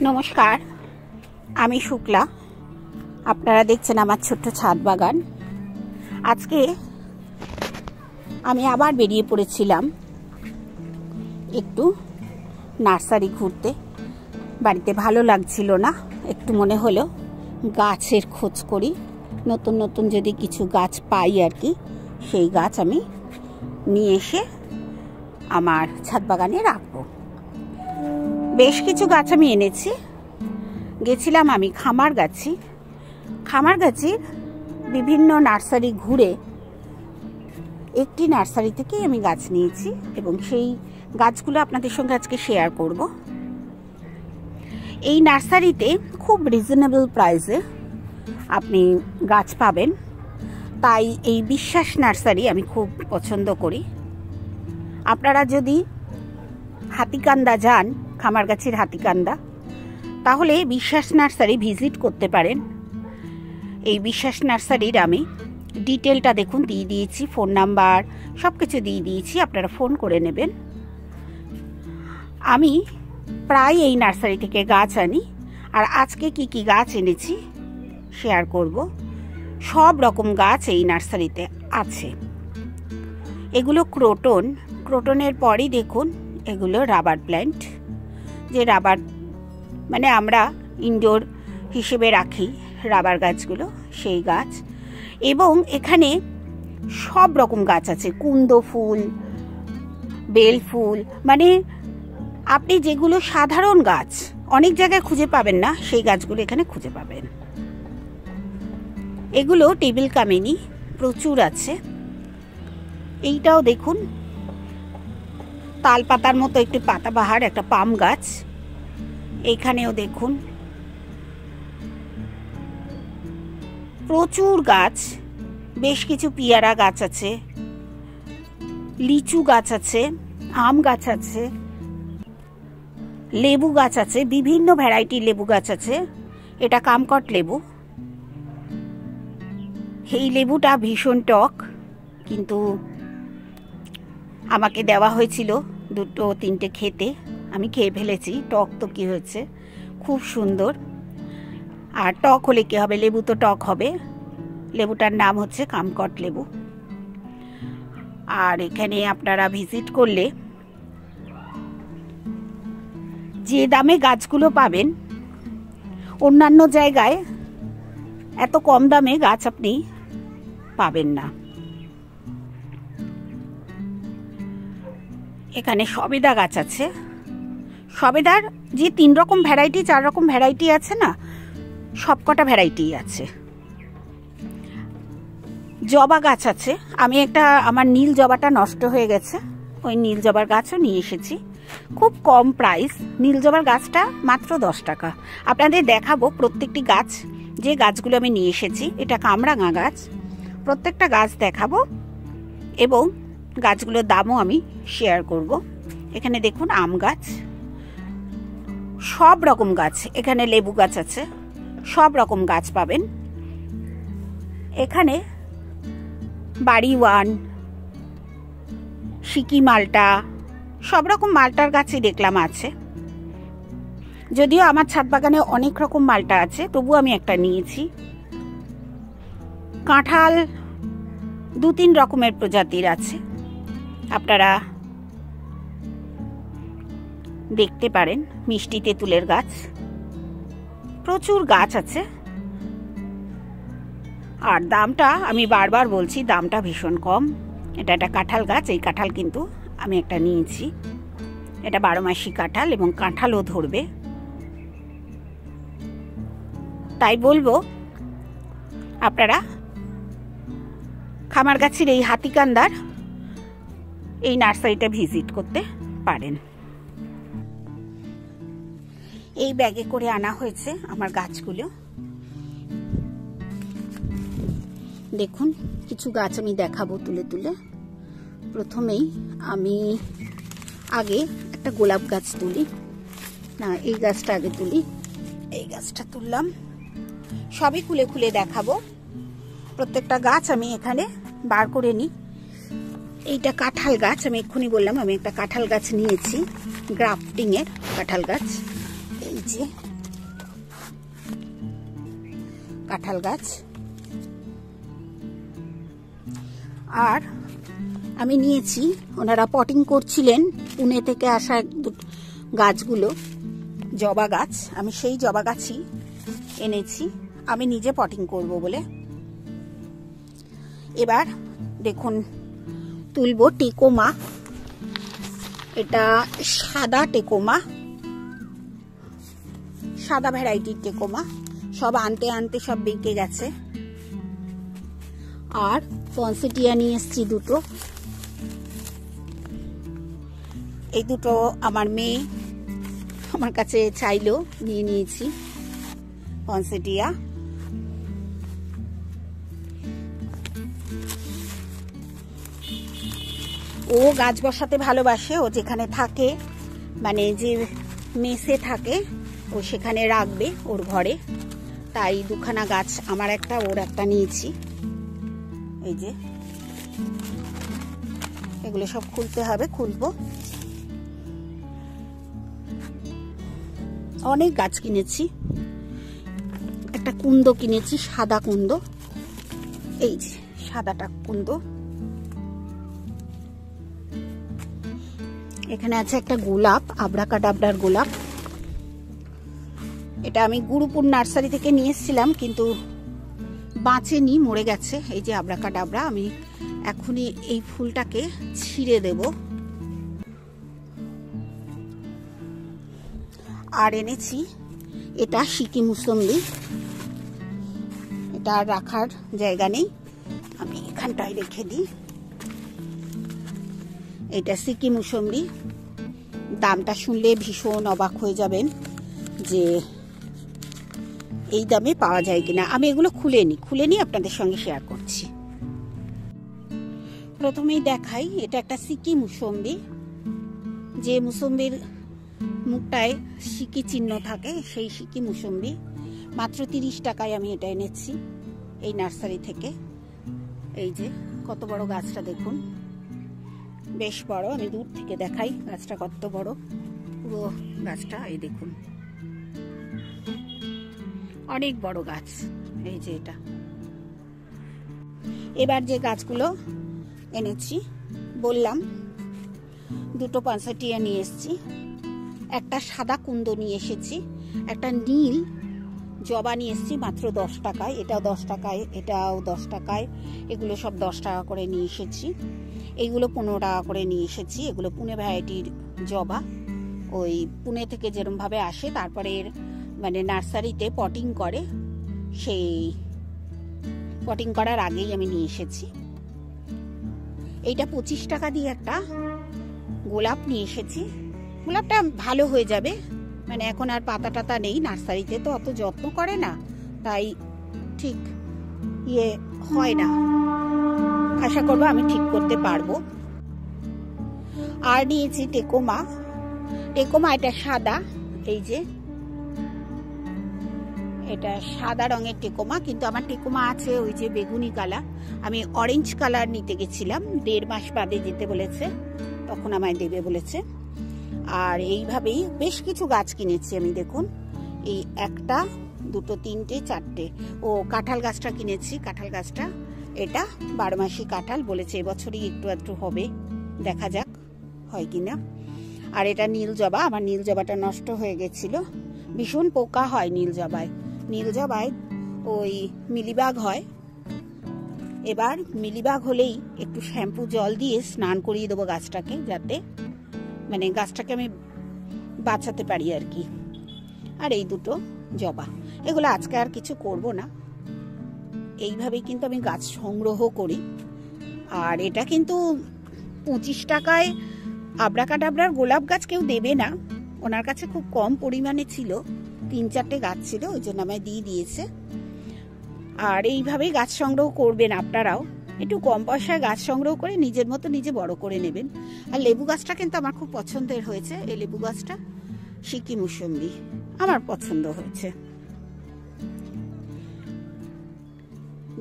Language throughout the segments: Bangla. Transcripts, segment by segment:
নমস্কার, আমি শুক্লা। আপনারা দেখছেন আমার ছোট্ট ছাদ বাগান। আজকে আমি আবার বেরিয়ে পড়েছিলাম একটু নার্সারি ঘুরতে। বাড়িতে ভালো লাগছিল না, একটু মনে হলো গাছের খোঁজ করি, নতুন নতুন যদি কিছু গাছ পাই আর কি, সেই গাছ আমি নিয়ে এসে আমার ছাদ বাগানে রাখবো। বেশ কিছু গাছ আমি এনেছি। গেছিলাম আমি খামারগাছির বিভিন্ন নার্সারি ঘুরে একটি নার্সারি থেকে আমি গাছ নিয়েছি এবং সেই গাছগুলো আপনাদের সঙ্গে আজকে শেয়ার করব। এই নার্সারিতে খুব রিজনেবল প্রাইসে আপনি গাছ পাবেন, তাই এই বিশ্বাস নার্সারি আমি খুব পছন্দ করি। আপনারা যদি হাতিকান্দা যান, খামারগাছির হাতিকান্দা, তাহলে বিশ্বাস নার্সারি ভিজিট করতে পারেন। এই বিশ্বাস নার্সারির আমি ডিটেলটা দেখুন দিয়ে দিয়েছি, ফোন নাম্বার সব কিছু দিয়ে দিয়েছি, আপনারা ফোন করে নেবেন। আমি প্রায় এই নার্সারি থেকে গাছ আনি, আর আজকে কি কি গাছ এনেছি শেয়ার করব। সব রকম গাছ এই নার্সারিতে আছে। এগুলো ক্রোটনের পরই দেখুন এগুলো রাবার প্ল্যান্ট, যে রাবার মানে আমরা ইনডোর হিসেবে রাখি রাবার গাছগুলো, সেই গাছ। এবং এখানে সব রকম গাছ আছে, কুন্দ ফুল, বেল ফুল, মানে আপনি যেগুলো সাধারণ গাছ অনেক জায়গায় খুঁজে পাবেন না, সেই গাছগুলো এখানে খুঁজে পাবেন। এগুলো টেবিল কামিনী প্রচুর আছে। এইটাও দেখুন তাল পাতার মতো একটি পাতাবাহার একটা পাম গাছ। এইখানেও দেখুন প্রচুর গাছ, বেশ কিছু পিয়ারা গাছ আছে, লিচু গাছ আছে, আম গাছ আছে, লেবু গাছ আছে, বিভিন্ন ভ্যারাইটির লেবু গাছ আছে। এটা কামকট লেবু। এই লেবুটা ভীষণ টক, কিন্তু আমাকে দেওয়া হয়েছিল 2-3টে খেতে, আমি খেয়ে ফেলেছি। টক তো কি হয়েছে, খুব সুন্দর। আর টক হলে কি হবে, লেবু তো টক হবে। লেবুটার নাম হচ্ছে কামকট লেবু। আর এখানে আপনারা ভিজিট করলে যে দামে গাছগুলো পাবেন, অন্যান্য জায়গায় এত কম দামে গাছ আপনি পাবেন না। এখানে সবেদা গাছ আছে। সবেদার যে 3 রকম ভ্যারাইটি 4 রকম ভ্যারাইটি আছে না, সবকটা ভ্যারাইটি আছে। জবা গাছ আছে। আমি আমার নীল জবাটা নষ্ট হয়ে গেছে, ওই নীল জবার গাছও নিয়ে এসেছি। খুব কম প্রাইস, নীল জবার গাছটা মাত্র 10 টাকা। আপনাদের দেখাবো প্রত্যেকটি গাছ, যে গাছগুলো আমি নিয়ে এসেছি। এটা কামরাঙা গাছ, প্রত্যেকটা গাছ দেখাবো এবং গাছগুলোর দামও আমি শেয়ার করব। এখানে দেখুন আম গাছ, সব রকম গাছ। এখানে লেবু গাছ আছে, সব রকম গাছ পাবেন এখানে। বাড়ি ওয়ান, সিকি মালটা, সব রকম মালটার গাছই দেখলাম আছে। যদিও আমার ছাদ বাগানে অনেক রকম মালটা আছে, তবু আমি একটা নিয়েছি। কাঁঠাল 2-3 রকমের প্রজাতির আছে, আপনারা দেখতে পারেন। মিষ্টি তেঁতুলের গাছ, প্রচুর গাছ আছে। আর দামটা আমি বারবার বলছি, দামটা ভীষণ কম। এটা একটা কাঁঠাল গাছ, এই কাঁঠাল কিন্তু আমি একটা নিয়েছি। এটা 12 মাসি কাঁঠাল এবং কাঁঠালও ধরবে। তাই বলবো আপনারা খামারগাছির এই হাতিকান্দার এই নার্সারিটা ভিজিট করতে পারেন। এই ব্যাগে করে আনা হয়েছে আমার গাছগুলো। দেখুন কিছু গাছ আমি দেখাবো তুলে তুলে। প্রথমেই আমি আগে একটা গোলাপ গাছ তুলি, না এই গাছটা আগে তুলি। এই গাছটা তুললাম, সবই খুলে খুলে দেখাবো। প্রত্যেকটা গাছ আমি এখানে বার করে নিই। এইটা কাঁঠাল গাছ, আমি এক্ষুনি বললাম আমি একটা কাঁঠাল গাছ নিয়েছি, গ্রাফটিং এর কাঁঠাল গাছ। এই যে কাঁঠাল গাছ। আর আমি নিয়েছি, ওনারা পটিং করছিলেন পুনে থেকে আসা গাছগুলো, জবা গাছ। আমি সেই জবা গাছই এনেছি, আমি নিজে পটিং করব বলে। এবার দেখুন তুলবো টেকোমা। এটা সাদা টেকোমা, সাদা ভ্যারাইটির টেকোমা। সব আনতে আনতে সব বেঁকে গেছে। আর পনসেটিয়া নিয়ে এসছি দুটো। এই দুটো আমার মেয়ে আমার কাছে চাইলো, নিয়ে নিয়েছি পনসেটিয়া। ও গাছ বসাতে ভালোবাসে, ও যেখানে থাকে মানে যে মেসে থাকে ও সেখানে রাখবে ওর ঘরে, তাই দুখানা গাছ আমার একটা ওর একটা নিয়েছি। এই যে এগুলো সব খুলতে হবে, খুলবো। অনেক গাছ কিনেছি, একটা কুন্দ কিনেছি, সাদা কুন্দ। এই যে সাদাটা কুন্দ। এখানে আছে একটা গোলাপ, আব্রাকাডাবরার গোলাপ। এটা আমি গুরুপুর নার্সারি থেকে নিয়ে এসেছিলাম, কিন্তু বাঁচেনি, মরে গেছে। এই যে আব্রাকাডাবরা। আমি এখনই এই ফুলটাকে ছিঁড়ে দেব। আর এনেছি এটা সিকি মুসম্বি। এটা রাখার জায়গা নেই, আমি এখানটায় রেখে দিই। এটা সিকি মুসম্বি। দামটা শুনলে ভীষণ অবাক হয়ে যাবেন যে এই দামে পাওয়া যায় কিনা। আমি এগুলো খুলে নিই আপনাদের সঙ্গে শেয়ার করছি। প্রথমেই দেখাই, এটা একটা সিকি মুসম্বি। যে মুসম্বির মুখটায় সিকি চিহ্ন থাকে, সেই সিকি মুসম্বি। মাত্র 30 টাকায় আমি এটা এনেছি এই নার্সারি থেকে। এই যে কত বড় গাছটা দেখুন, বেশ বড়। আমি দূর থেকে দেখাই গাছটা কত বড়, পুরো গাছটা এই দেখুন, অনেক বড় গাছ। এই যে এটা। এবার যে গাছগুলো এনেছি বললাম, দুটো পনসেটিয়া নিয়ে এসেছি, একটা সাদা কুন্দ নিয়ে এসেছি, একটা নীল জবা নিয়ে এসেছি মাত্র 10 টাকায়। এটাও 10 টাকায়, এটাও 10 টাকায়। এগুলো সব 10 টাকা করে নিয়ে এসেছি। এইগুলো 15 টাকা করে নিয়ে এসেছি। এগুলো পুনে ভ্যারাইটির জবা, ওই পুনে থেকে যেরকম ভাবে আসে, তারপরে মানে নার্সারিতে পটিং করে, সেই পটিং করার আগেই আমি নিয়ে এসেছি। এইটা 25 টাকা দিয়ে একটা গোলাপ নিয়ে এসেছি। গোলাপটা ভালো হয়ে যাবে, মানে এখন আর পাতা টাতা নেই, নার্সারিতে তো অত যত্ন করে না, তাই ঠিক ইয়ে হয় না। আশা করবো আমি ঠিক করতে পারবো। আর নিয়েছি টেকোমা। টেকোমা এটা সাদা, এই যে এটা সাদা রঙের টেকোমা, কিন্তু আমার টেকোমা আছে ওই যে বেগুনি কালার। আমি অরেঞ্জ কালার নিতে গেছিলাম, 1.5 মাস বাদে যেতে বলেছে, তখন আমায় দেবে বলেছে। আর এইভাবেই বেশ কিছু গাছ কিনেছি আমি। দেখুন এই একটা, দুটো, তিনটে, চারটে। ও কাঁঠাল গাছটা কিনেছি, কাঁঠাল গাছটা এটা 12 মাসি কাঁঠাল বলেছে, এবছরই একটু একটু হবে, দেখা যাক হয় কিনা। আর এটা নীল জবা। আমার নীল জবাটা নষ্ট হয়ে গেছিল, ভীষণ পোকা হয় নীল জবায়। নীল জবায় ওই মিলিবাগ হয়। এবার মিলিবাগ হলেই একটু শ্যাম্পু জল দিয়ে স্নান করিয়ে দেবো গাছটাকে, যাতে মানে গাছটাকে আমি বাঁচাতে পারি আর কি। আর এই দুটো জবা, এগুলো আজকে আর কিছু করব না, এইভাবেই কিন্তু আমি গাছ সংগ্রহ করি। আর এটা কিন্তু 25 টাকায় আব্রাকাডাবরার গোলাপ গাছ কেউ দেবে না, ওনার কাছে খুব কম পরিমাণে ছিল, 3-4টে গাছ ছিল, ওই জন্য আমায় দিয়ে দিয়েছে। আর এইভাবেই গাছ সংগ্রহ করবেন আপনারাও, একটু কম পয়সায় গাছ সংগ্রহ করে নিজের মতো নিজে বড় করে নেবেন। আর লেবু গাছটা কিন্তু আমার খুব পছন্দের হয়েছে, এই লেবু গাছটা সিকি মুসম্বি আমার পছন্দ হয়েছে।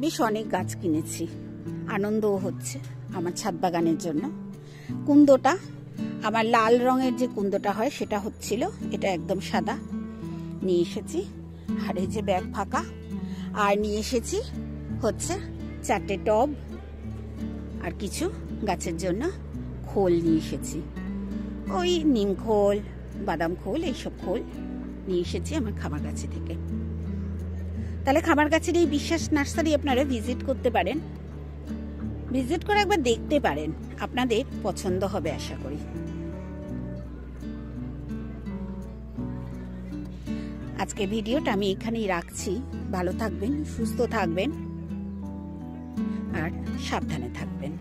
বেশ অনেক গাছ কিনেছি, আনন্দও হচ্ছে আমার ছাদ বাগানের জন্য। কুন্দটা আমার লাল রঙের যে কুন্দটা হয় সেটা হচ্ছিল, এটা একদম সাদা নিয়ে এসেছি। আর এই যে ব্যাগ ফাঁকা। আর নিয়ে এসেছি হচ্ছে 4টে টব আর কিছু গাছের জন্য খোল নিয়ে এসেছি। ওই নিম খোল, বাদাম খোল, এইসব খোল নিয়ে এসেছি আমার খামার গাছে থেকে। তাহলে খামার গাছের এই বিশ্বাস নার্সারি আপনারা ভিজিট করতে পারেন, ভিজিট করে একবার দেখতে পারেন, আপনাদের পছন্দ হবে আশা করি। আজকে ভিডিওটা আমি এখানেই রাখছি। ভালো থাকবেন, সুস্থ থাকবেন আর সাবধানে থাকবেন।